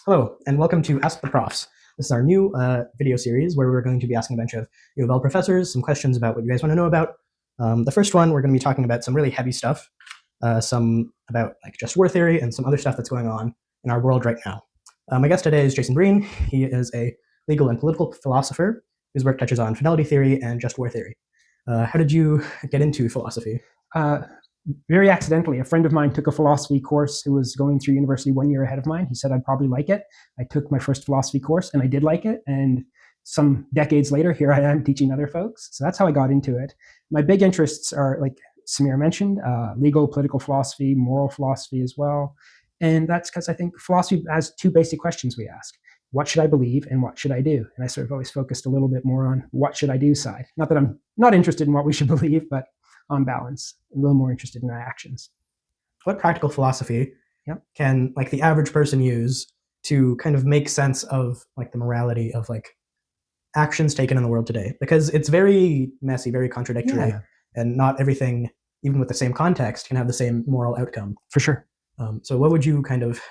Hello, and welcome to Ask the Profs. This is our new video series where we're going to be asking a bunch of U of L professors some questions about what you guys want to know about. The first one, we're going to be talking about some really heavy stuff, some about like just war theory and some other stuff that's going on in our world right now. My guest today is Jason Breen. He is a legal and political philosopher whose work touches on fidelity theory and just war theory. How did you get into philosophy? Very accidentally. A friend of mine took a philosophy course who was going through university 1 year ahead of mine. He said I'd probably like it. I took my first philosophy course and I did like it. And some decades later, here I am teaching other folks. So that's how I got into it. My big interests are, like Samir mentioned, legal, political philosophy, moral philosophy as well. And that's because I think philosophy has two basic questions we ask. What should I believe and what should I do? And I sort of always focused a little bit more on what should I do side. Not that I'm not interested in what we should believe, but on balance, a little more interested in our actions. What practical philosophy can like the average person use to kind of make sense of like the morality of like actions taken in the world today? Because it's very messy, very contradictory, and not everything, even with the same context, can have the same moral outcome. For sure. So what would you kind of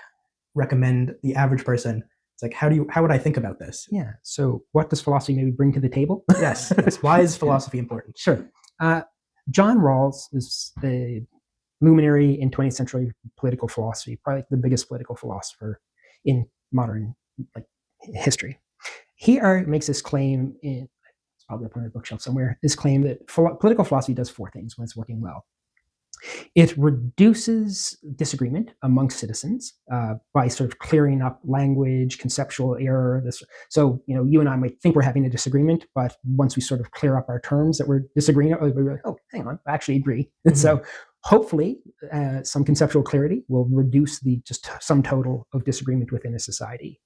recommend the average person? It's like, how would I think about this? Yeah. So what does philosophy maybe bring to the table? Yes. Why is philosophy important? Sure. John Rawls is a luminary in 20th century political philosophy, probably the biggest political philosopher in modern history. He makes this claim it's probably up on a bookshelf somewhere, this claim that political philosophy does four things when it's working well. It reduces disagreement amongst citizens by sort of clearing up language, conceptual error. So, you and I might think we're having a disagreement, but once we sort of clear up our terms that we're disagreeing, we're like, oh, hang on, I actually agree. Mm-hmm. And so hopefully some conceptual clarity will reduce the just sum total of disagreement within a society.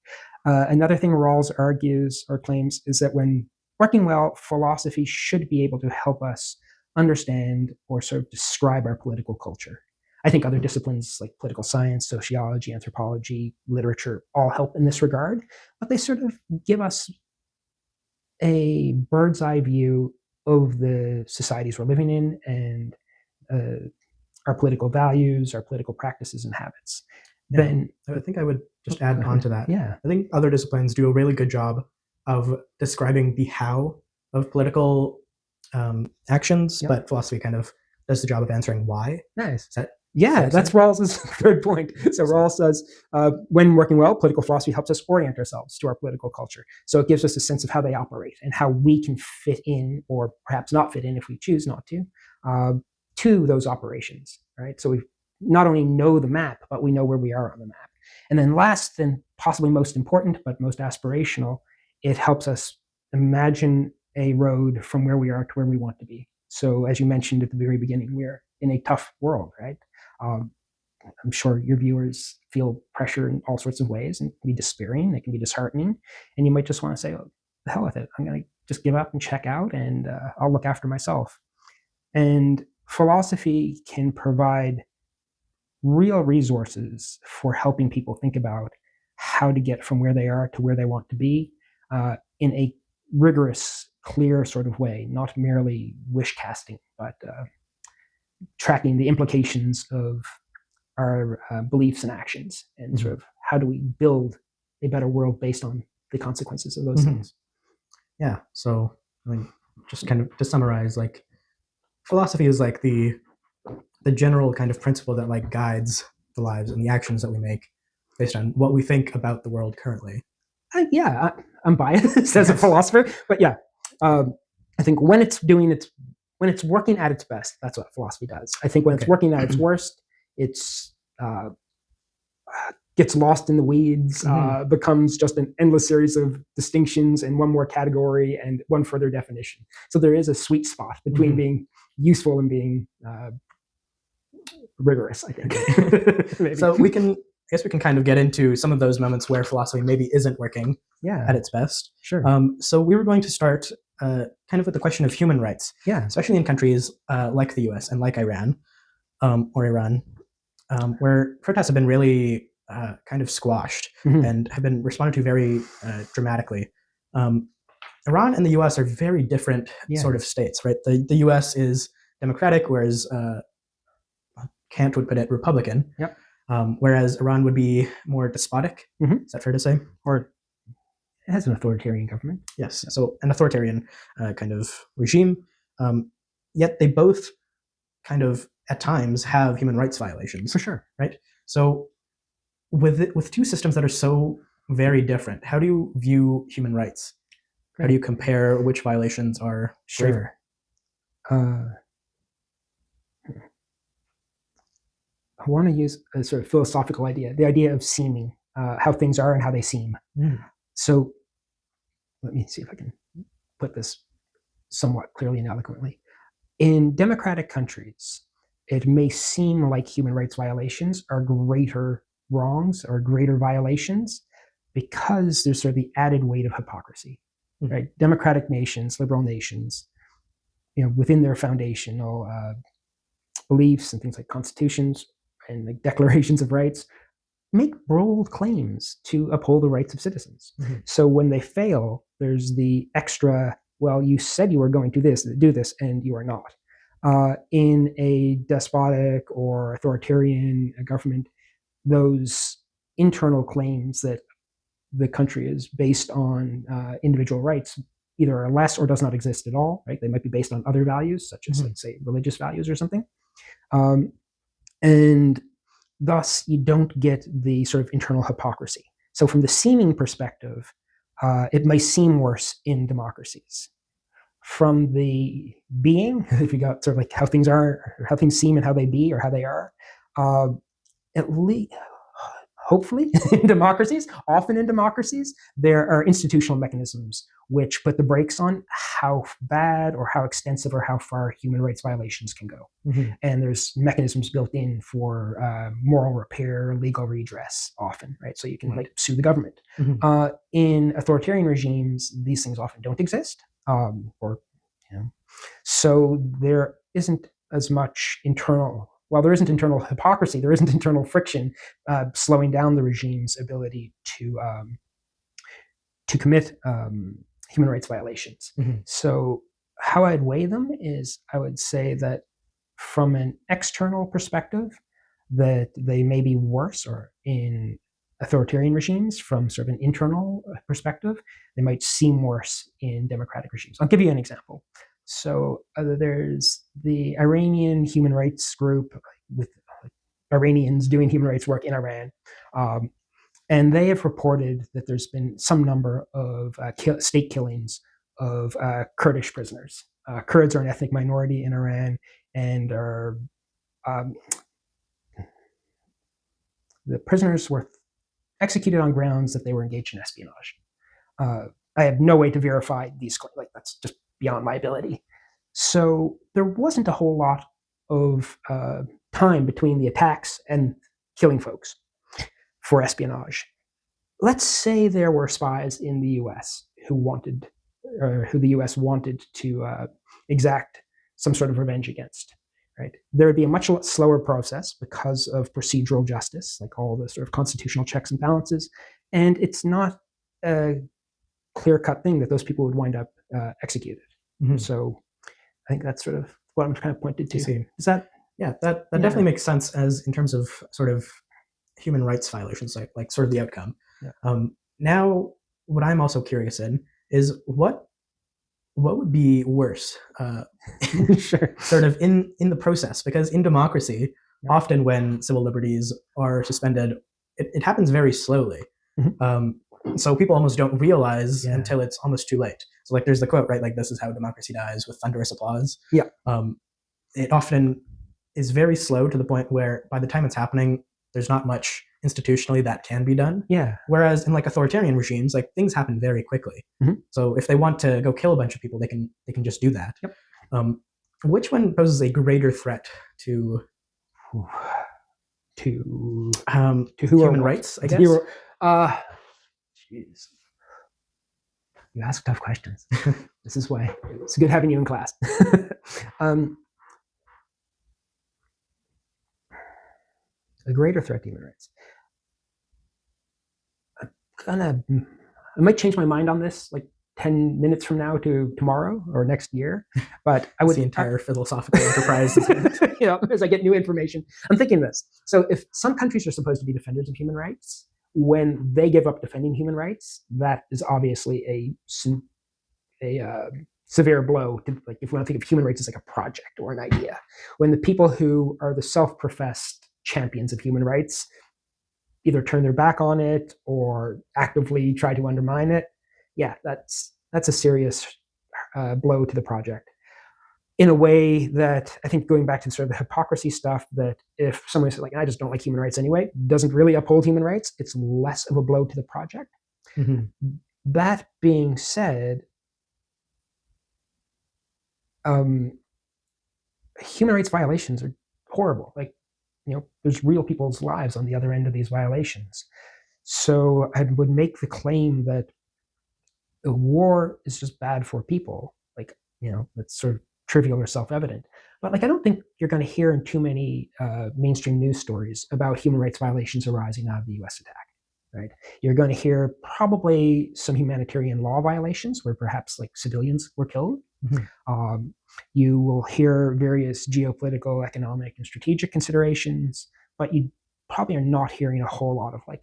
Another thing Rawls argues or claims is that when working well, philosophy should be able to help us understand or sort of describe our political culture. I think other disciplines like political science, sociology, anthropology, literature all help in this regard, but they sort of give us a bird's eye view of the societies we're living in and our political values, our political practices and habits. Yeah. Then I think I would just add on to that. Yeah. I think other disciplines do a really good job of describing the how of political actions, but philosophy kind of does the job of answering why. Nice. That's Rawls' third point. So Rawls says, when working well, political philosophy helps us orient ourselves to our political culture. So it gives us a sense of how they operate and how we can fit in, or perhaps not fit in if we choose not to those operations, right? So we not only know the map, but we know where we are on the map. And then last, and possibly most important, but most aspirational, it helps us imagine a road from where we are to where we want to be. So as you mentioned at the very beginning, we're in a tough world, right? I'm sure your viewers feel pressure in all sorts of ways, and it can be despairing, it can be disheartening, and you might just want to say, oh, the hell with it. I'm going to just give up and check out, and I'll look after myself. And philosophy can provide real resources for helping people think about how to get from where they are to where they want to be in a rigorous, clear sort of way, not merely wish casting, but tracking the implications of our beliefs and actions, and sort of how do we build a better world based on the consequences of those things. Yeah. So just kind of to summarize, like philosophy is like the general kind of principle that like guides the lives and the actions that we make based on what we think about the world currently. I'm biased as a philosopher, but I think when it's working at its best, that's what philosophy does. I think when it's working at its worst, it's gets lost in the weeds, becomes just an endless series of distinctions and one more category and one further definition. So there is a sweet spot between being useful and being rigorous, I think. So I guess we can kind of get into some of those moments where philosophy maybe isn't working at its best. Sure. So we were going to start kind of with the question of human rights, especially in countries like the US and like Iran, where protests have been really kind of squashed and have been responded to very dramatically. Iran and the US are very different sort of states, right? The US is democratic, whereas Kant would put it Republican. Yep. whereas Iran would be more despotic. Mhm. Is that fair to say? Or it has an authoritarian government. Yes, so an authoritarian kind of regime. Yet they both kind of at times have human rights violations. For sure. Right? So with two systems that are so very different, how do you view human rights? How do you compare which violations are Sure. I want to use a sort of philosophical idea, the idea of seeming, how things are and how they seem. So let me see if I can put this somewhat clearly and eloquently. In democratic countries, it may seem like human rights violations are greater wrongs or greater violations because there's sort of the added weight of hypocrisy. Right? Democratic nations, liberal nations, within their foundational beliefs and things like constitutions and like declarations of rights, make bold claims to uphold the rights of citizens. So when they fail, there's the extra, well, you said you were going to do this, and you are not. In a despotic or authoritarian government, those internal claims that the country is based on individual rights either are less or does not exist at all, right? They might be based on other values, such as, let's say, religious values or something. And thus, you don't get the sort of internal hypocrisy. So from the seeming perspective, it may seem worse in democracies. From the being, if you got sort of like how things are, or how things seem and how they be, or how they are, at least, hopefully, often in democracies, there are institutional mechanisms which put the brakes on how bad or how extensive or how far human rights violations can go. And there's mechanisms built in for moral repair, legal redress often, right? So you can like sue the government. In authoritarian regimes, these things often don't exist. So there isn't as much while there isn't internal hypocrisy, there isn't internal friction slowing down the regime's ability to commit human rights violations. So how I'd weigh them is I would say that from an external perspective, that they may be worse, or in authoritarian regimes, from sort of an internal perspective, they might seem worse in democratic regimes. I'll give you an example. So there's the Iranian human rights group with Iranians doing human rights work in Iran. And they have reported that there's been some number of state killings of Kurdish prisoners. Kurds are an ethnic minority in Iran and are the prisoners were executed on grounds that they were engaged in espionage. I have no way to verify these claims. Like, that's just beyond my ability. So there wasn't a whole lot of time between the attacks and killing folks for espionage. Let's say there were spies in the U.S. who the U.S. wanted to exact some sort of revenge against. Right? There would be a much slower process because of procedural justice, like all the sort of constitutional checks and balances, and it's not a clear-cut thing that those people would wind up executed. So I think that's sort of what I'm kind of pointed to. Is that? Yeah, that definitely makes sense as in terms of sort of human rights violations, like sort of the outcome. Now, what I'm also curious in is what would be worse, sort of in the process, because in democracy, often when civil liberties are suspended, it happens very slowly. So people almost don't realize until it's almost too late. So like there's the quote, right? Like, this is how democracy dies, with thunderous applause. It often is very slow to the point where by the time it's happening, there's not much institutionally that can be done. Whereas in like authoritarian regimes, like things happen very quickly. So if they want to go kill a bunch of people, they can just do that. Which one poses a greater threat to human rights, I guess? Jeez. You ask tough questions. This is why it's good having you in class. A greater threat to human rights. I might change my mind on this like 10 minutes from now to tomorrow or next year. But I would the entire philosophical enterprise. As I get new information, I'm thinking this. So if some countries are supposed to be defenders of human rights, when they give up defending human rights, that is obviously a severe blow to, like, if we want to think of human rights as like a project or an idea. When the people who are the self-professed champions of human rights either turn their back on it or actively try to undermine it, yeah, that's a serious blow to the project. In a way that I think, going back to sort of the hypocrisy stuff, that if someone says, like, I just don't like human rights anyway, doesn't really uphold human rights, it's less of a blow to the project. Mm-hmm. That being said, human rights violations are horrible. Like, there's real people's lives on the other end of these violations. So I would make the claim that the war is just bad for people. Like, that's sort of trivial or self-evident. But like, I don't think you're going to hear in too many mainstream news stories about human rights violations arising out of the U.S. attack. Right? You're going to hear probably some humanitarian law violations where perhaps like civilians were killed. Mm-hmm. You will hear various geopolitical, economic, and strategic considerations, but you probably are not hearing a whole lot of like,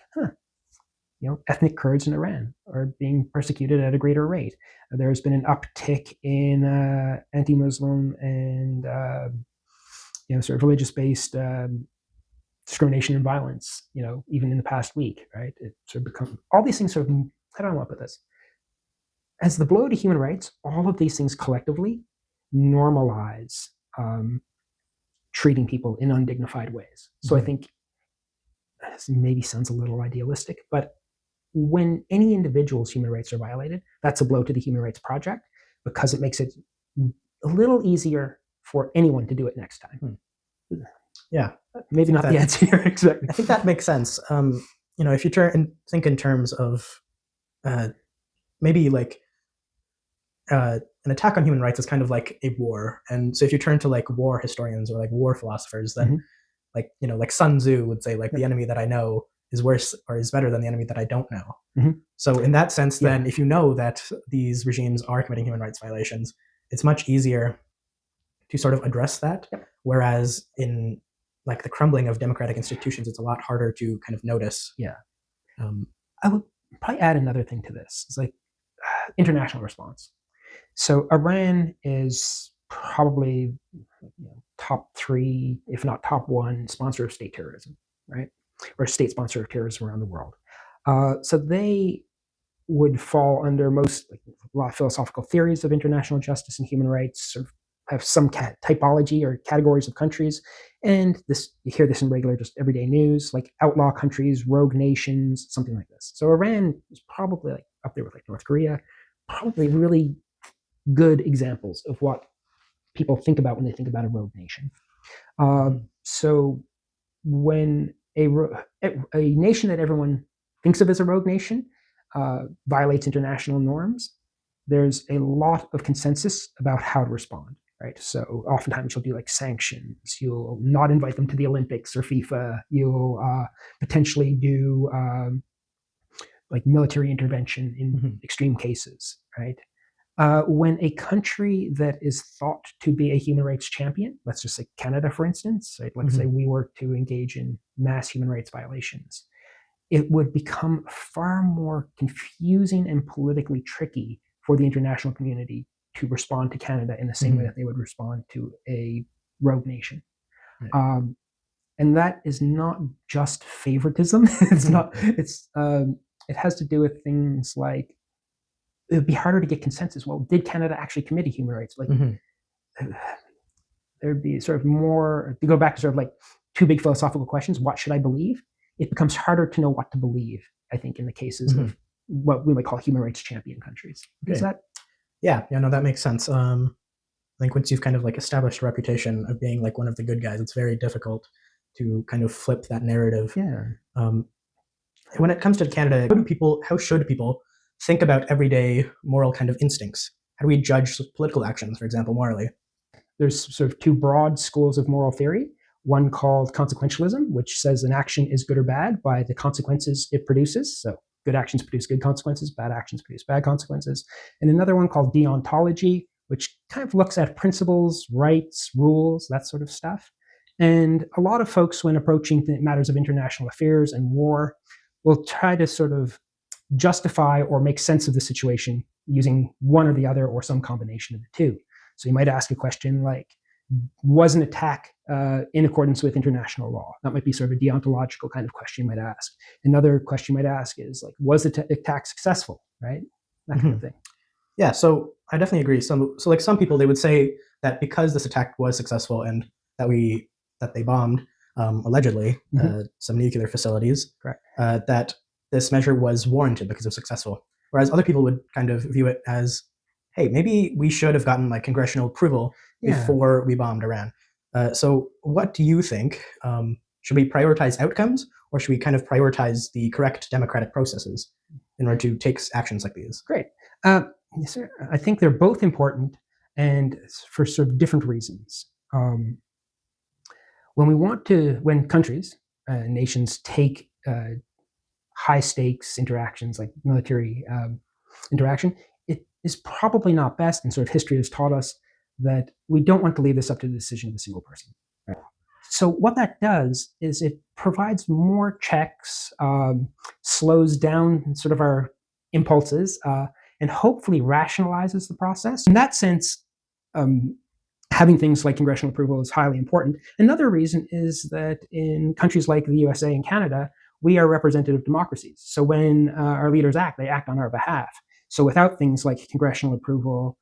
ethnic Kurds in Iran are being persecuted at a greater rate. There's been an uptick in anti-Muslim and sort of religious-based discrimination and violence, even in the past week, right? It sort of become, all these things sort of, how do I want to put this? As the blow to human rights, all of these things collectively normalize treating people in undignified ways. So I think this maybe sounds a little idealistic, but when any individual's human rights are violated, that's a blow to the human rights project, because it makes it a little easier for anyone to do it next time. Yeah, maybe not the answer here exactly. I think that makes sense. If you try and think in terms of maybe like an attack on human rights is kind of like a war, and so if you turn to like war historians or like war philosophers, then like Sun Tzu would say, like, the enemy that I know is worse or is better than the enemy that I don't know. Mm-hmm. So in that sense, then if you know that these regimes are committing human rights violations, it's much easier to sort of address that. Yep. Whereas in like the crumbling of democratic institutions, it's a lot harder to kind of notice. Yeah. I would probably add another thing to this. It's like international response. So Iran is probably top 3, if not top 1, sponsor of state terrorism, right? Or state sponsor of terrorism around the world. So they would fall under most, like, a lot of philosophical theories of international justice and human rights, sort of have some typology or categories of countries. And this, you hear this in regular, just everyday news, like outlaw countries, rogue nations, something like this. So Iran is probably like up there with like North Korea, probably really good examples of what people think about when they think about a rogue nation. So when a nation that everyone thinks of as a rogue nation violates international norms, there's a lot of consensus about how to respond, right? So oftentimes you'll do like sanctions, you'll not invite them to the Olympics or FIFA, you'll potentially do like military intervention in extreme cases, right? When a country that is thought to be a human rights champion, let's just say Canada, for instance, right? Let's say we were to engage in mass human rights violations, it would become far more confusing and politically tricky for the international community to respond to Canada in the same way that they would respond to a rogue nation. Right. And that is not just favoritism. It has to do with things like, it would be harder to get consensus. Well, did Canada actually commit a human rights? Like, there'd be sort of more, to go back to sort of like 2 big philosophical questions. What should I believe? It becomes harder to know what to believe, I think, in the cases of what we might call human rights champion countries. Okay. Is that? Yeah, no, that makes sense. I think once you've kind of like established a reputation of being like one of the good guys, it's very difficult to kind of flip that narrative. Yeah. When it comes to Canada, how should people think about everyday moral kind of instincts? How do we judge political actions, for example, morally? There's sort of 2 broad schools of moral theory. One called consequentialism, which says an action is good or bad by the consequences it produces. So good actions produce good consequences, bad actions produce bad consequences. And another one called deontology, which kind of looks at principles, rights, rules, that sort of stuff. And a lot of folks, when approaching matters of international affairs and war, will try to sort of justify or make sense of the situation using one or the other or some combination of the two. So you might ask a question like, was an attack in accordance with international law? That might be sort of a deontological kind of question you might ask. Another question you might ask is like, was the attack successful, right? That kind of thing. Yeah, so I definitely agree. So like some people, they would say that because this attack was successful and that they bombed allegedly some nuclear facilities, Correct. That this measure was warranted because it was successful. Whereas other people would kind of view it as, hey, maybe we should have gotten like congressional approval before we bombed Iran. So what do you think? Should we prioritize outcomes, or should we kind of prioritize the correct democratic processes in order to take actions like these? Great. Yes, sir. I think they're both important, and for sort of different reasons. When countries, nations take high stakes interactions like military interaction, it is probably not best, and sort of history has taught us that we don't want to leave this up to the decision of a single person. Right? So what that does is it provides more checks, slows down sort of our impulses, and hopefully rationalizes the process. In that sense, having things like congressional approval is highly important. Another reason is that in countries like the USA and Canada, we are representative democracies. So when our leaders act, they act on our behalf. So without things like congressional approval,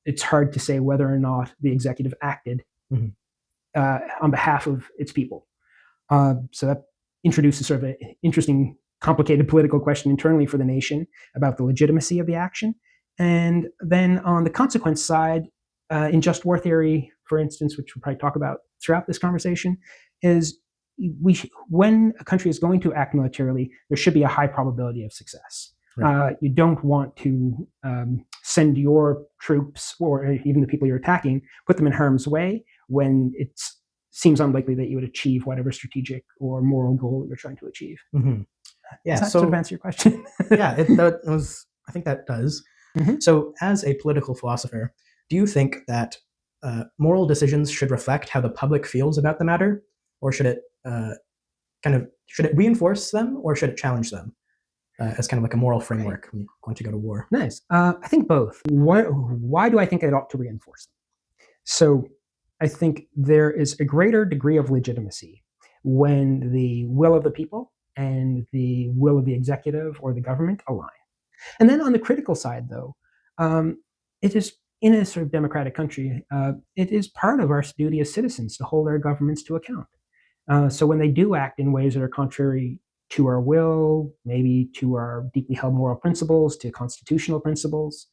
it's hard to say whether or not the executive acted on behalf of its people. So that introduces sort of an interesting, complicated political question internally for the nation about the legitimacy of the action. And then on the consequence side, in just war theory, for instance, which we'll probably talk about throughout this conversation, is when a country is going to act militarily, there should be a high probability of success. Right. You don't want to send your troops or even the people you're attacking, put them in harm's way when it seems unlikely that you would achieve whatever strategic or moral goal you're trying to achieve. Yeah, does that sort of answer your question? Yeah, I think that does. So as a political philosopher, do you think that moral decisions should reflect how the public feels about the matter, or should it should it reinforce them, or should it challenge them as kind of like a moral framework when you want to go to war? Nice. I think both. Why do I think it ought to reinforce them? So I think there is a greater degree of legitimacy when the will of the people and the will of the executive or the government align. And then on the critical side, though, it is in a sort of democratic country, it is part of our duty as citizens to hold our governments to account. So when they do act in ways that are contrary to our will, maybe to our deeply held moral principles, to constitutional principles,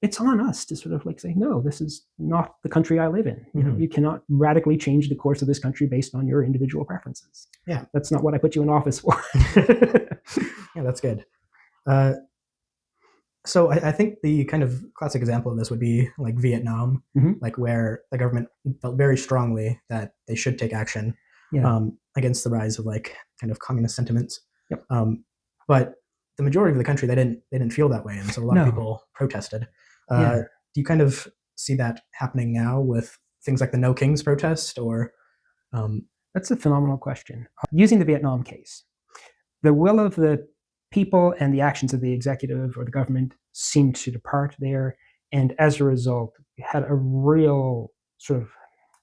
it's on us to sort of like say, no, this is not the country I live in. You cannot radically change the course of this country based on your individual preferences. Yeah. That's not what I put you in office for. Yeah, that's good. So I think the kind of classic example of this would be like Vietnam, like where the government felt very strongly that they should take action against the rise of like kind of communist sentiments. But the majority of the country, they didn't feel that way, and so a lot of people protested. Do you kind of see that happening now with things like the No Kings protest, or? That's a phenomenal question. Using the Vietnam case, the will of the people and the actions of the executive or the government seemed to depart there, and as a result, we had a real sort of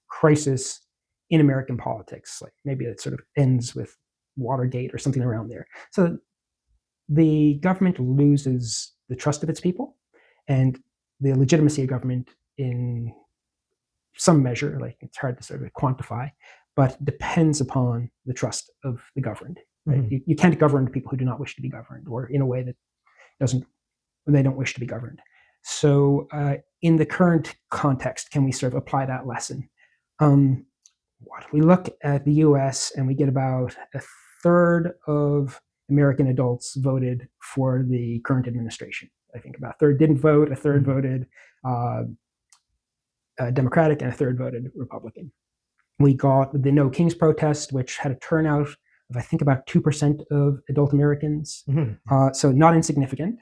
crisis in American politics. Like maybe it sort of ends with Watergate or something around there. So the government loses the trust of its people, and the legitimacy of government in some measure, like it's hard to sort of quantify, but depends upon the trust of the governed. Right? You can't govern people who do not wish to be governed, or in a way that they don't wish to be governed. So in the current context, can we sort of apply that lesson? We look at the US and we get about a third of American adults voted for the current administration. I think about a third didn't vote, a third voted Democratic, and a third voted Republican. We got the No Kings protest, which had a turnout of I think about 2% of adult Americans, Mm-hmm. so not insignificant.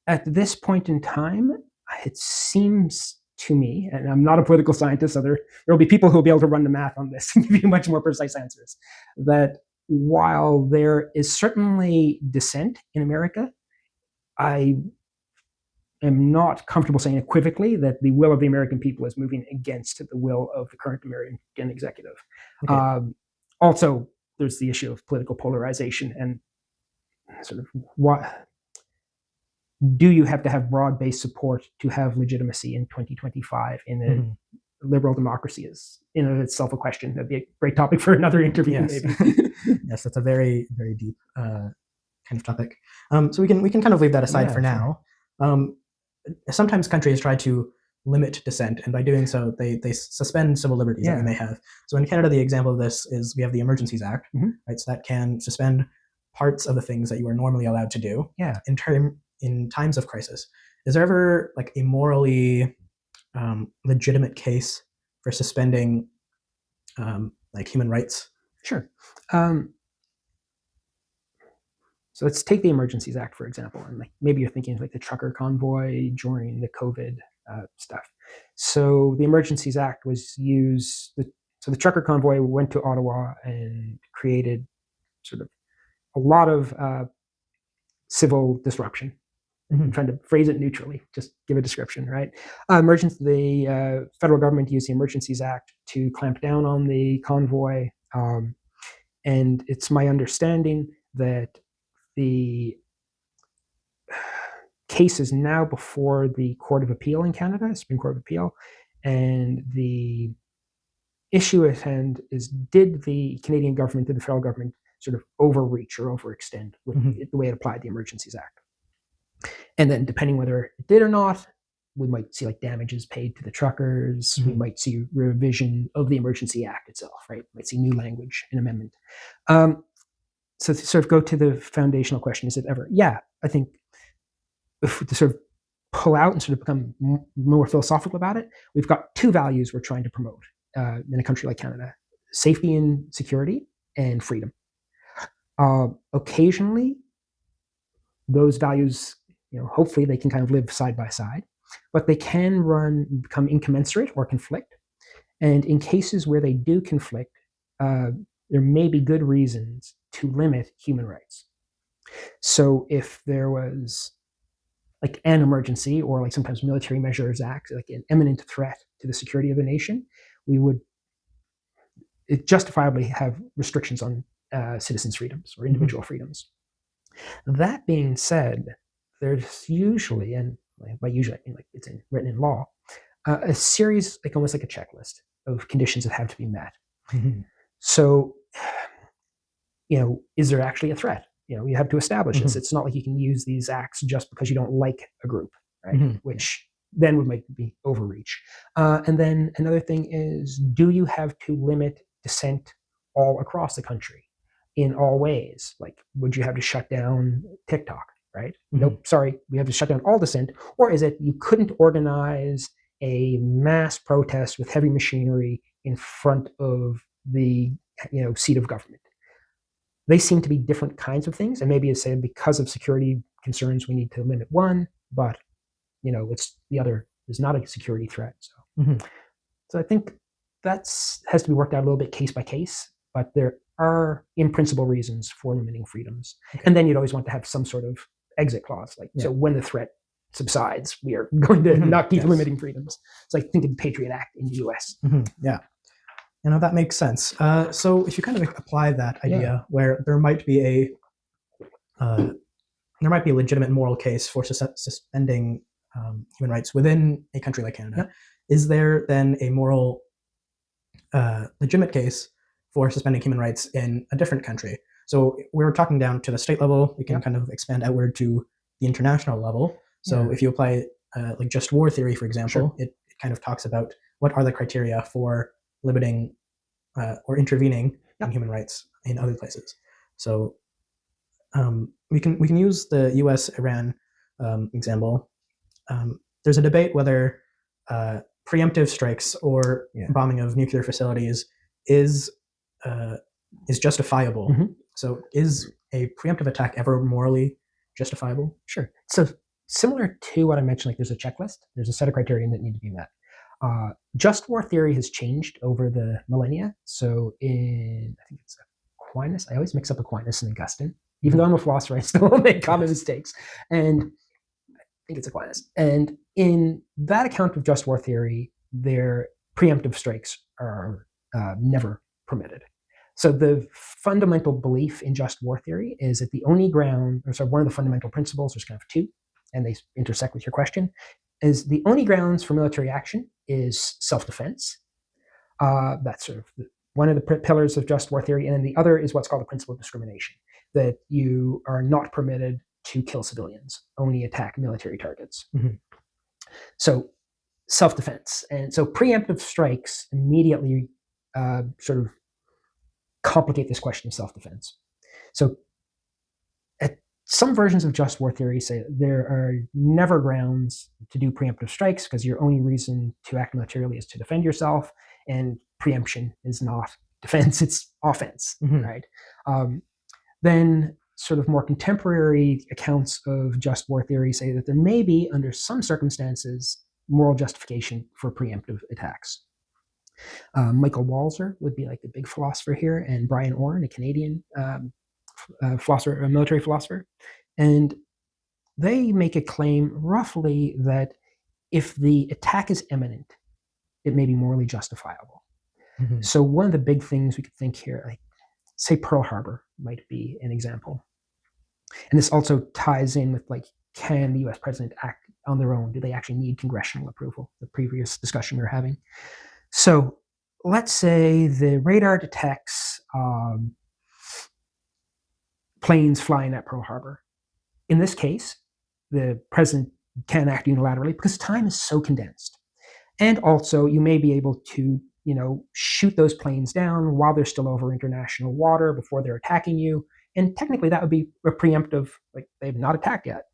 At this point in time, it seems to me, and I'm not a political scientist, so there will be people who will be able to run the math on this and give you much more precise answers, that while there is certainly dissent in America, I am not comfortable saying equivocally that the will of the American people is moving against the will of the current American executive. Okay. Also, there's the issue of political polarization and sort of what do you have to have broad-based support to have legitimacy in 2025 in a liberal democracy is in and of itself a question. That'd be a great topic for another interview, Yes. maybe. Yes, that's a very, very deep kind of topic. So we can kind of leave that aside for now. Sometimes countries try to limit dissent, and by doing so, they suspend civil liberties that we may have. So in Canada, the example of this is we have the Emergencies Act, right? So that can suspend parts of the things that you are normally allowed to do in times of crisis. Is there ever like a morally legitimate case for suspending like human rights? Sure. So let's take the Emergencies Act, for example, and like maybe you're thinking of like the trucker convoy during the COVID stuff. So the Emergencies Act was used. So the trucker convoy went to Ottawa and created sort of a lot of civil disruption. I'm trying to phrase it neutrally, just give a description, right? The federal government used the Emergencies Act to clamp down on the convoy, and it's my understanding that the case is now before the Court of Appeal in Canada, Supreme Court of Appeal, and the issue at hand is, did the Canadian government, did the federal government sort of overreach or overextend with the way it applied the Emergencies Act? And then depending whether it did or not, we might see like damages paid to the truckers. We might see revision of the Emergency Act itself, right? We might see new language, an amendment. So to sort of go to the foundational question, is it ever? Yeah, I think if to sort of pull out and sort of become more philosophical about it, we've got two values we're trying to promote in a country like Canada: safety and security, and freedom. Occasionally, those values, hopefully they can kind of live side by side, but they can become incommensurate or conflict. And in cases where they do conflict, there may be good reasons to limit human rights. So if there was like an emergency or like sometimes military measures act, like an imminent threat to the security of a nation, we would justifiably have restrictions on citizens' freedoms or individual freedoms. That being said, there's usually, and by usually I mean like it's written in law, a series, like almost like a checklist of conditions that have to be met. So, is there actually a threat? You have to establish this. It's not like you can use these acts just because you don't like a group, right? Which then would make be overreach. And then another thing is, do you have to limit dissent all across the country in all ways? Like, would you have to shut down TikTok, right? Nope, sorry, we have to shut down all dissent. Or is it you couldn't organize a mass protest with heavy machinery in front of the seat of government? They seem to be different kinds of things, and maybe it's said because of security concerns we need to limit one, but it's the other is not a security threat. So I think has to be worked out a little bit case by case, but there are in principle reasons for limiting freedoms. And then you'd always want to have some sort of exit clause, so when the threat subsides, we are going to not keep limiting freedoms. It's like think of the Patriot Act in the US. Yeah. That makes sense. So if you kind of apply that idea where there might be a legitimate moral case for suspending human rights within a country like Canada, is there then a moral legitimate case for suspending human rights in a different country? So we're talking down to the state level. We can kind of expand outward to the international level. So if you apply like just war theory, for example, it kind of talks about what are the criteria for limiting or intervening in human rights in other places. So we can use the U.S.-Iran example. There's a debate whether preemptive strikes or bombing of nuclear facilities is is justifiable. Mhm. So is a preemptive attack ever morally justifiable? Sure. So similar to what I mentioned, like there's a checklist, there's a set of criteria that need to be met. Just war theory has changed over the millennia. So I think it's Aquinas. I always mix up Aquinas and Augustine. Even though I'm a philosopher, I still make common mistakes. And I think it's Aquinas. And in that account of just war theory, their preemptive strikes are never permitted. So the fundamental belief in just war theory is that the only ground, or sorry, one of the fundamental principles, there's kind of two, and they intersect with your question, is the only grounds for military action is self-defense. That's sort of one of the pillars of just war theory, and then the other is what's called the principle of discrimination, that you are not permitted to kill civilians, only attack military targets. Mhm. So self-defense. And so preemptive strikes immediately sort of complicate this question of self-defense. So some versions of just war theory say there are never grounds to do preemptive strikes because your only reason to act militarily is to defend yourself, and preemption is not defense, it's offense, right? Then sort of more contemporary accounts of just war theory say that there may be, under some circumstances, moral justification for preemptive attacks. Michael Walzer would be like the big philosopher here, and Brian Orrin, a Canadian philosopher, a military philosopher. And they make a claim roughly that if the attack is imminent, it may be morally justifiable. So one of the big things we could think here, like say Pearl Harbor might be an example. And this also ties in with like, can the US president act on their own? Do they actually need congressional approval? The previous discussion we were having. So let's say the radar detects planes flying at Pearl Harbor. In this case, the president can act unilaterally because time is so condensed. And also, you may be able to, shoot those planes down while they're still over international water before they're attacking you. And technically, that would be a preemptive, like they've not attacked yet.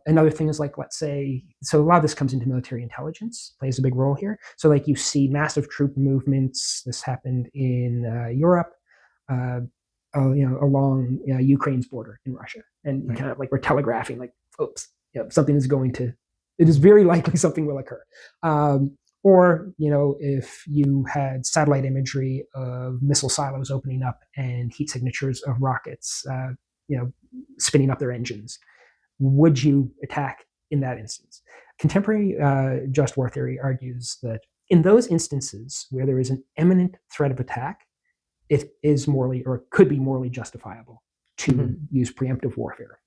Another thing is like, let's say, so a lot of this comes into military intelligence, plays a big role here. So like you see massive troop movements. This happened in Europe, along Ukraine's border in Russia. And you kind of like we're telegraphing like, oops, something is going to, it is very likely something will occur. Or, if you had satellite imagery of missile silos opening up and heat signatures of rockets, spinning up their engines, would you attack in that instance? Contemporary just war theory argues that in those instances where there is an imminent threat of attack, it is morally or could be morally justifiable to use preemptive warfare.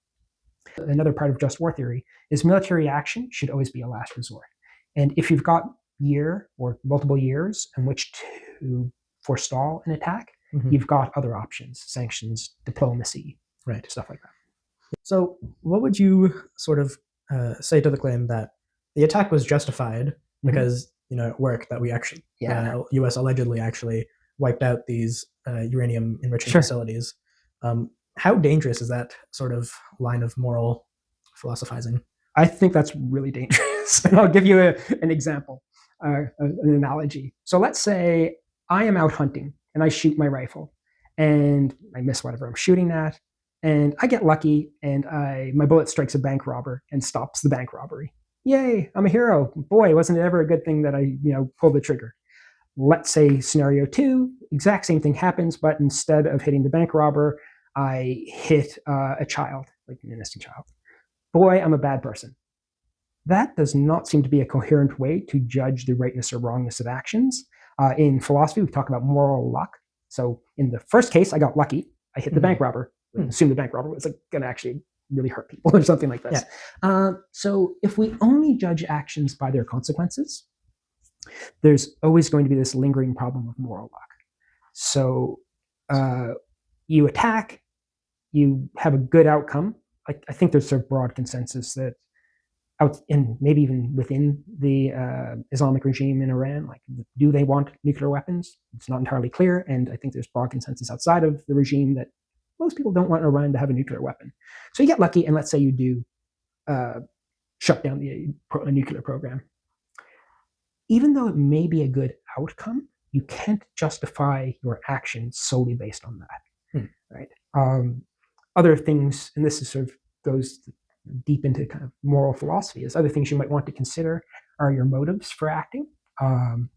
Another part of just war theory is military action should always be a last resort. And if you've got year or multiple years in which to forestall an attack, you've got other options, sanctions, diplomacy, right, stuff like that. So what would you sort of say to the claim that the attack was justified because, it worked, that we actually, U.S. allegedly actually wiped out these uranium enriching facilities? How dangerous is that sort of line of moral philosophizing? I think that's really dangerous. And I'll give you an example, an analogy. So let's say I am out hunting and I shoot my rifle and I miss whatever I'm shooting at, and I get lucky and my bullet strikes a bank robber and stops the bank robbery. Yay, I'm a hero. Boy, wasn't it ever a good thing that I pulled the trigger. Let's say scenario 2, exact same thing happens, but instead of hitting the bank robber, I hit a child, like an innocent child. Boy, I'm a bad person. That does not seem to be a coherent way to judge the rightness or wrongness of actions. In philosophy, we talk about moral luck. So in the first case, I got lucky. I hit the bank robber. Assume the bank robber was going to actually really hurt people or something like this. So if we only judge actions by their consequences, there's always going to be this lingering problem of moral luck. So you attack, you have a good outcome. I think there's a broad consensus that and maybe even within the Islamic regime in Iran, like, do they want nuclear weapons? It's not entirely clear, and I think there's broad consensus outside of the regime that most people don't want Iran to have a nuclear weapon. So you get lucky, and let's say you do shut down the nuclear program. Even though it may be a good outcome, you can't justify your actions solely based on that, right? Other things, and this is sort of goes deep into kind of moral philosophy, is other things you might want to consider are your motives for acting. In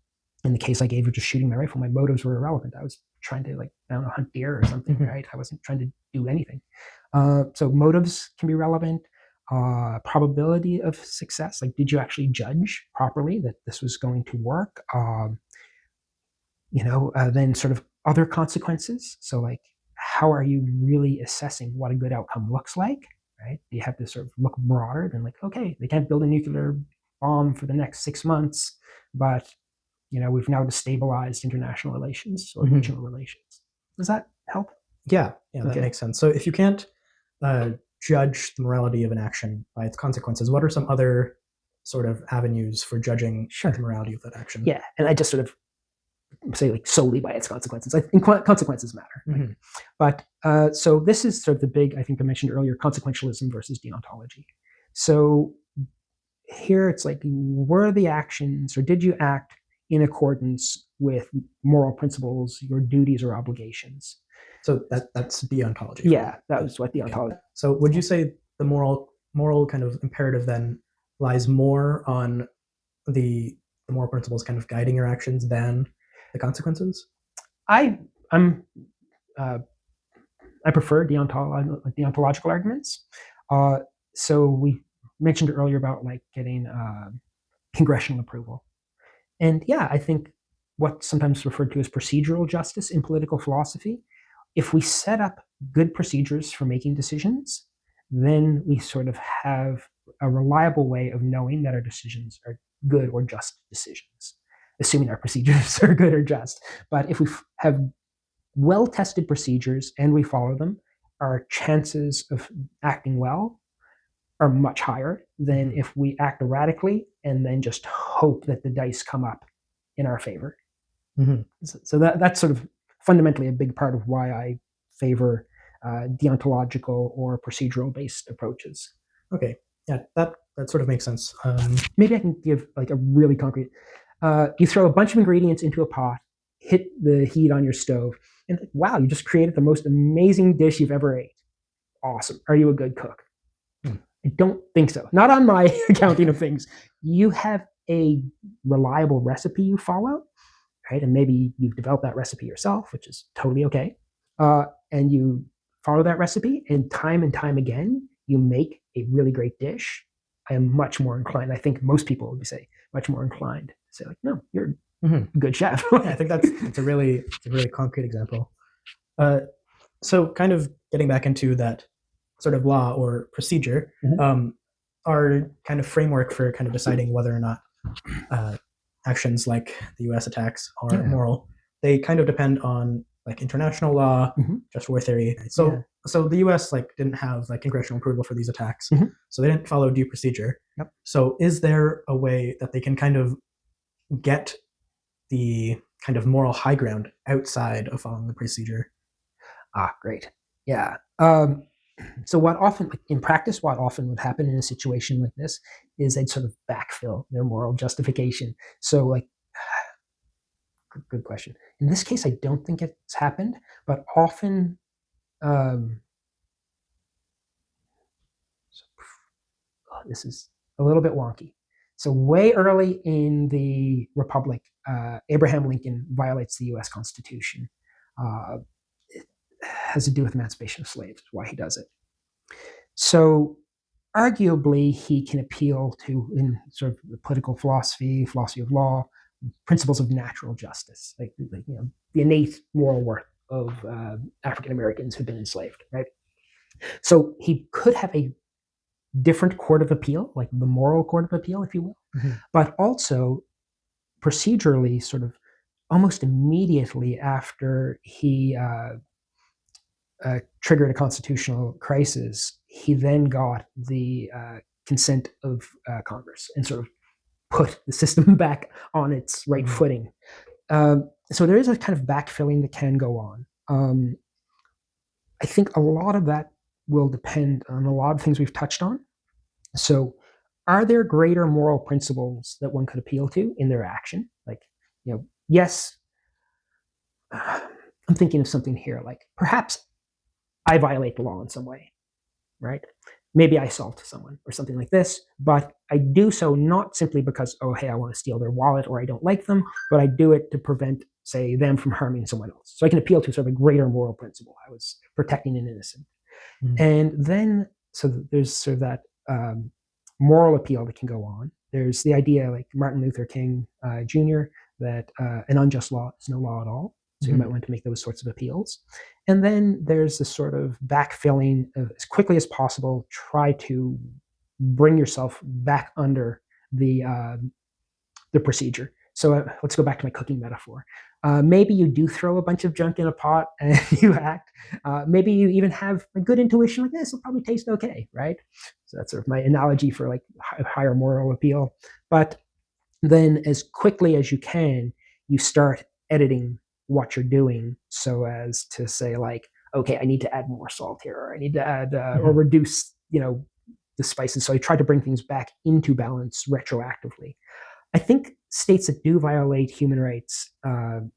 the case I gave of just shooting my rifle, my motives were irrelevant. I was trying to, like, I don't know, hunt deer or something, right? I wasn't trying to do anything. So motives can be relevant. Probability of success, like, did you actually judge properly that this was going to work? Then sort of other consequences. So, like, how are you really assessing what a good outcome looks like, right? You have to sort of look broader than, like, okay, they can't build a nuclear bomb for the next 6 months, but we've now destabilized international relations or regional relations. Does that help? Yeah, that makes sense. So if you can't judge the morality of an action by its consequences, what are some other sort of avenues for judging the morality of that action? Yeah, and I just sort of say, like, solely by its consequences. I think consequences matter. Right? But so this is sort of the big, I think I mentioned earlier, consequentialism versus deontology. So here it's like, were the actions, or did you act in accordance with moral principles, your duties or obligations? So that's deontology. Yeah, that was what deontology. Okay. So would you say the moral kind of imperative then lies more on the moral principles kind of guiding your actions than the consequences? I prefer deontological arguments. So we mentioned earlier about, like, getting congressional approval. And yeah, I think what's sometimes referred to as procedural justice in political philosophy, if we set up good procedures for making decisions, then we sort of have a reliable way of knowing that our decisions are good or just decisions, assuming our procedures are good or just. But if we have well-tested procedures and we follow them, our chances of acting well are much higher than if we act erratically and then just hope that the dice come up in our favor. So that's sort of fundamentally a big part of why I favor deontological or procedural-based approaches. Okay, yeah, that sort of makes sense. Maybe I can give, like, a really concrete. You throw a bunch of ingredients into a pot, hit the heat on your stove, and wow, you just created the most amazing dish you've ever ate. Awesome. Are you a good cook? I don't think so. Not on my accounting of things. You have a reliable recipe you follow, right? And maybe you've developed that recipe yourself, which is totally okay. And you follow that recipe, and time again, you make a really great dish. I am much more inclined. I think most people would say much more inclined to say, like, no, you're a good chef. Yeah, I think that's a really concrete example. So kind of getting back into that sort of law or procedure, our kind of framework for kind of deciding whether or not actions like the U.S. attacks are moral, they kind of depend on, like, international law, just war theory. So the U.S. like didn't have, like, congressional approval for these attacks, so they didn't follow due procedure. So is there a way that they can kind of get the kind of moral high ground outside of following the procedure? Great. Yeah. So what often, in practice, what often would happen in a situation like this is they'd sort of backfill their moral justification. So, like, good question. In this case, I don't think it's happened, but often, this is a little bit wonky. So way early in the Republic, Abraham Lincoln violates the U.S. Constitution. It has to do with emancipation of slaves, why he does it. So arguably, he can appeal to, in sort of the political philosophy of law, principles of natural justice, like the innate moral worth of African Americans who've been enslaved, right? So he could have a different court of appeal, like the moral court of appeal, if you will, but also procedurally, sort of almost immediately after he triggered a constitutional crisis, he then got the consent of Congress and sort of put the system back on its right footing. So there is a kind of backfilling that can go on. I think a lot of that will depend on a lot of things we've touched on. So are there greater moral principles that one could appeal to in their action? Like, yes, I'm thinking of something here, like perhaps I violate the law in some way, right? Maybe I assault someone or something like this, but I do so not simply because, oh, hey, I want to steal their wallet or I don't like them, but I do it to prevent, say, them from harming someone else. So I can appeal to sort of a greater moral principle. I was protecting an innocent. Mm-hmm. And then, so there's sort of that moral appeal that can go on. There's the idea, like Martin Luther King Jr., that an unjust law is no law at all. So you might want to make those sorts of appeals. And then there's this sort of backfilling of, as quickly as possible, try to bring yourself back under the procedure. So let's go back to my cooking metaphor. Maybe you do throw a bunch of junk in a pot and you act. Maybe you even have a good intuition like this will probably taste okay, right? So that's sort of my analogy for like higher moral appeal. But then as quickly as you can, you start editing what you're doing so as to say like, okay, I need to add more salt here, or I need to add or reduce, the spices. So I try to bring things back into balance retroactively. I think states that do violate human rights and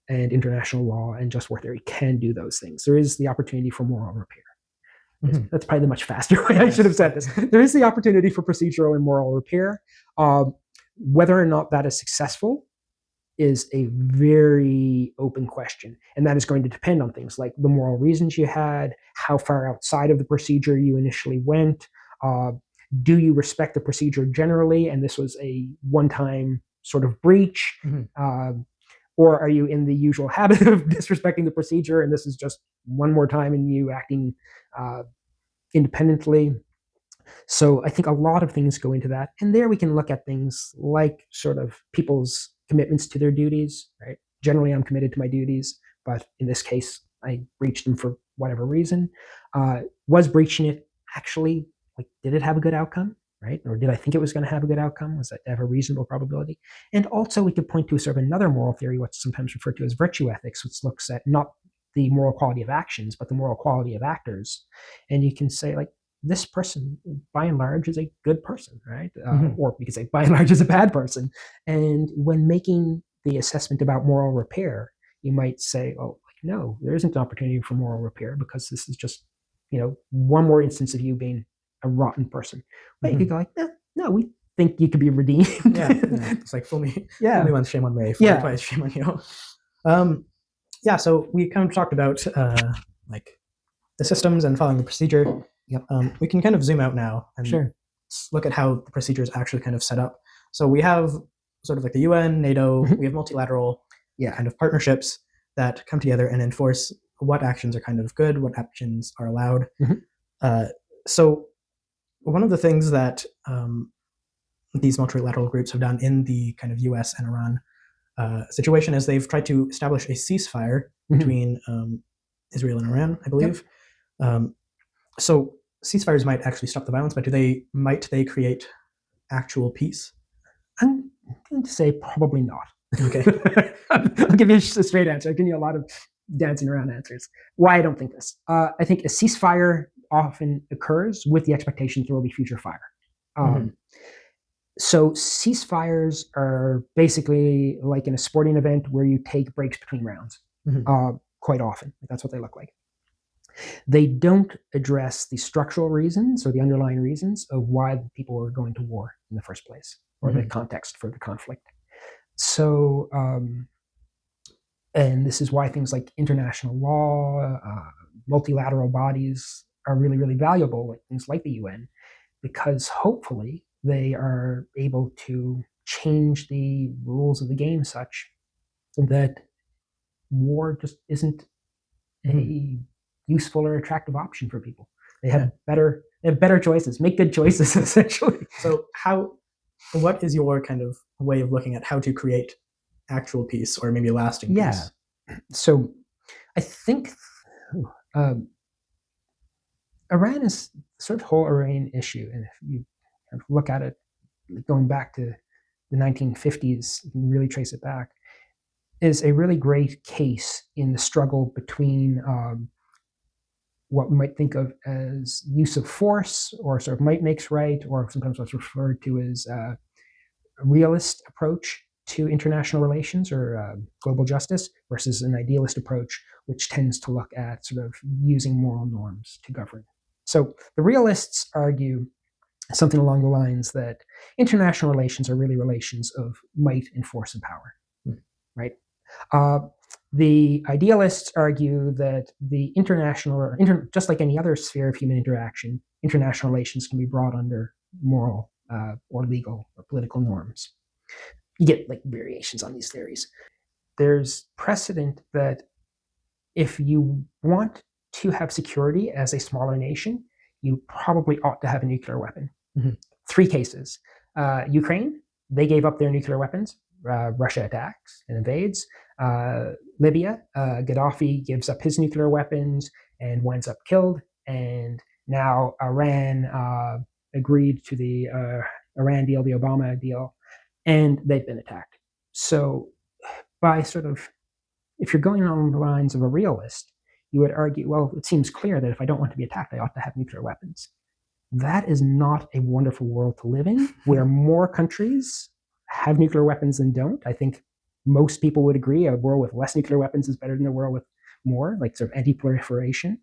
international law and just war theory can do those things. There is the opportunity for moral repair. Mm-hmm. That's probably the much faster way I should have said this. There is the opportunity for procedural and moral repair. Whether or not that is successful is a very open question. And that is going to depend on things like the moral reasons you had, how far outside of the procedure you initially went, do you respect the procedure generally, and this was a one-time sort of breach, or are you in the usual habit of disrespecting the procedure, and this is just one more time and you acting independently? So I think a lot of things go into that, and there we can look at things like sort of people's commitments to their duties, right? Generally, I'm committed to my duties, but in this case, I breached them for whatever reason. Was breaching it actually, like, did it have a good outcome, right? Or did I think it was going to have a good outcome? Was that have a reasonable probability? And also we could point to sort of another moral theory, what's sometimes referred to as virtue ethics, which looks at not the moral quality of actions, but the moral quality of actors. And you can say, like, this person, by and large, is a good person, right? Or we could say, by and large, is a bad person. And when making the assessment about moral repair, you might say, oh, like, no, there isn't an opportunity for moral repair because this is just, one more instance of you being a rotten person. But you could go like, no, we think you could be redeemed. Yeah. It's like, fool me once, shame on me. Fool me twice, shame on you. So we kind of talked about like the systems and following the procedure. Yep. We can kind of zoom out now and look at how the procedure is actually kind of set up. So we have sort of like the UN, NATO, we have multilateral kind of partnerships that come together and enforce what actions are kind of good, what actions are allowed. So one of the things that these multilateral groups have done in the kind of US and Iran situation is they've tried to establish a ceasefire between Israel and Iran, I believe. So ceasefires might actually stop the violence, but might they create actual peace? I'm going to say probably not. Okay. I'll give you a straight answer. I've given you a lot of dancing around answers. Why I don't think this. I think a ceasefire often occurs with the expectation there will be future fire. So ceasefires are basically like in a sporting event where you take breaks between rounds quite often. That's what they look like. They don't address the structural reasons or the underlying reasons of why people are going to war in the first place, or the context for the conflict. So, and this is why things like international law, multilateral bodies are really, really valuable, like things like the UN, because hopefully they are able to change the rules of the game such that war just isn't a useful or attractive option for people. They have better choices, make good choices, essentially. So what is your kind of way of looking at how to create actual peace or maybe lasting peace? So I think Iran is sort of whole Iran issue. And if you look at it going back to the 1950s, you can really trace it back, is a really great case in the struggle between what we might think of as use of force, or sort of might makes right, or sometimes what's referred to as a realist approach to international relations or global justice versus an idealist approach, which tends to look at sort of using moral norms to govern. So the realists argue something along the lines that international relations are really relations of might and force and power, right? The idealists argue that the international, just like any other sphere of human interaction, international relations can be brought under moral or legal or political norms. You get like variations on these theories. There's precedent that if you want to have security as a smaller nation, you probably ought to have a nuclear weapon. 3 cases. Ukraine, they gave up their nuclear weapons. Russia attacks and invades. Libya, Gaddafi gives up his nuclear weapons and winds up killed. And now Iran agreed to the Iran deal, the Obama deal, and they've been attacked. So by sort of, if you're going on the lines of a realist, you would argue, well, it seems clear that if I don't want to be attacked, I ought to have nuclear weapons. That is not a wonderful world to live in, where more countries have nuclear weapons than don't. I think most people would agree a world with less nuclear weapons is better than a world with more, like sort of anti-proliferation.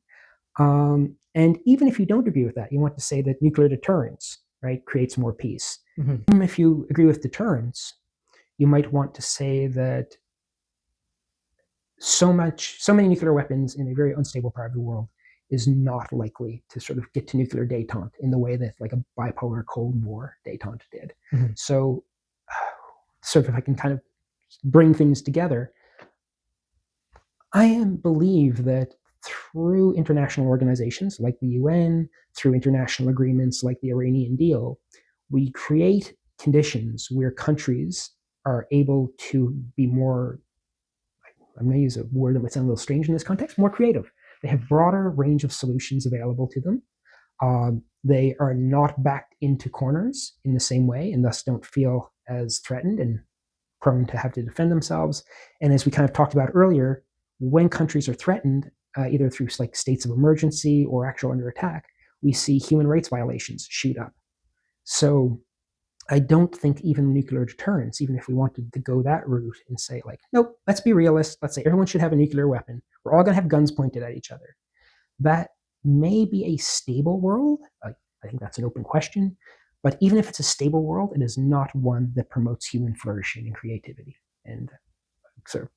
And even if you don't agree with that, you want to say that nuclear deterrence, right, creates more peace. If you agree with deterrence, you might want to say that so many nuclear weapons in a very unstable part of the world is not likely to sort of get to nuclear détente in the way that like a bipolar Cold War détente did. So if I can kind of bring things together, I believe that through international organizations like the UN, through international agreements like the Iranian deal, we create conditions where countries are able to be more, I'm going to use a word that might sound a little strange in this context, more creative. They have broader range of solutions available to them. They are not backed into corners in the same way and thus don't feel as threatened and prone to have to defend themselves. And as we kind of talked about earlier, when countries are threatened, either through like states of emergency or actual under attack, we see human rights violations shoot up. So I don't think even nuclear deterrence, even if we wanted to go that route and say like, nope, let's be realist. Let's say everyone should have a nuclear weapon. We're all going to have guns pointed at each other. That may be a stable world. I think that's an open question. But even if it's a stable world, it is not one that promotes human flourishing and creativity. And sort of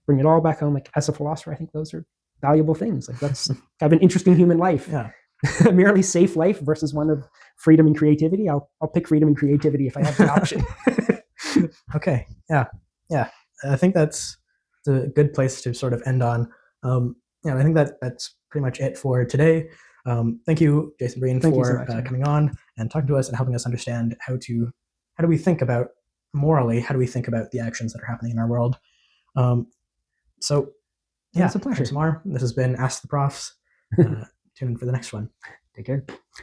bring it all back home. Like as a philosopher, I think those are valuable things. Like let's have an interesting human life. Yeah. A merely safe life versus one of freedom and creativity. I'll pick freedom and creativity if I have the option. Okay. Yeah. I think that's a good place to sort of end on. I think that's pretty much it for today. Thank you, Jason Breen, for coming on and talking to us and helping us understand how do we think about morally, how do we think about the actions that are happening in our world. So yeah, it's a pleasure. Thanks, Mar. This has been Ask the Profs. Tune in for the next one. Take care.